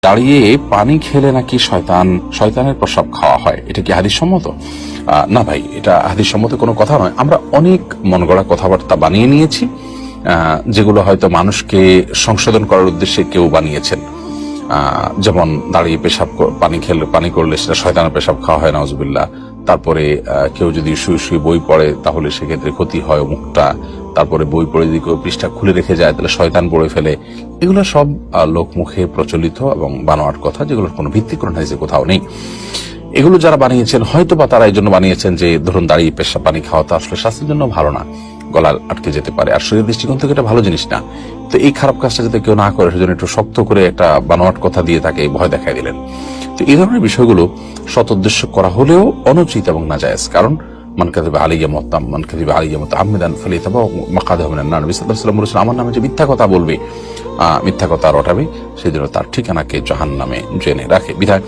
দাঁড়িয়ে পানি খেলে নাকি শয়তানের প্রসাব খাওয়া হয়, এটা কি হাদিস সম্মত? না ভাই, এটা হাদিস সম্মত কোনো কথা নয়। আমরা অনেক মন গড়া কথাবার্তা বানিয়ে নিয়েছি, যেগুলো হয়তো মানুষকে সংশোধন করার উদ্দেশ্যে কেউ বানিয়েছেন। যেমন দাঁড়িয়ে পানি করলে সেটা শয়তানের পেশাব খাওয়া হয়, নাউজুবিল্লাহ। তারপরে কেউ যদি শুয়ে শুয়ে বই পড়ে তাহলে সেক্ষেত্রে ক্ষতি হয় মুখটা। তারপরে বই পড়ে যদি কেউ পৃষ্ঠা খুলে রেখে যায় তাহলে শয়তান পড়ে ফেলে। এগুলো সব লোকমুখে প্রচলিত এবং বানোয়াট কথা, যেগুলোর কোনো ভিত্তি কোনো হাদিসে কোথাও নেই। এগুলো যারা বানিয়েছেন হয়তো বা তারা এই জন্য বানিয়েছেন যে ধরুন দাঁড়িয়ে পেশাব পানি খাওয়া তো আসলে স্বাস্থ্যের জন্য ভালো না, গলা আটকে যেতে পারে, আর শরীরের দৃষ্টিকোণ থেকে এটা ভালো জিনিস না। তো এই খারাপ কাজটা যাতে কেউ না করে সেজন্য একটু শক্ত করে একটা বানোয়াট কথা দিয়ে তাকে ভয় দেখাই দিলেন। তো এই ধরনের বিষয়গুলো সৎ উদ্দেশ্য করা হলেও অনুচিত এবং নাজায়েজ। কারণ মান কাযযাবা আলাইয়া মুতাআম্মিদান ফালিয়াতাবাওয়া মাকআদাহু মিনান নার। নবী সাল্লাল্লাহু আলাইহি ওয়াসাল্লাম বলেছেন, আমার নামে যে মিথ্যা কথা বলবে, মিথ্যা কথা রটাবে, সেজন্য তার ঠিকানাকে জাহান্নামে জেনে রাখে। বিধায়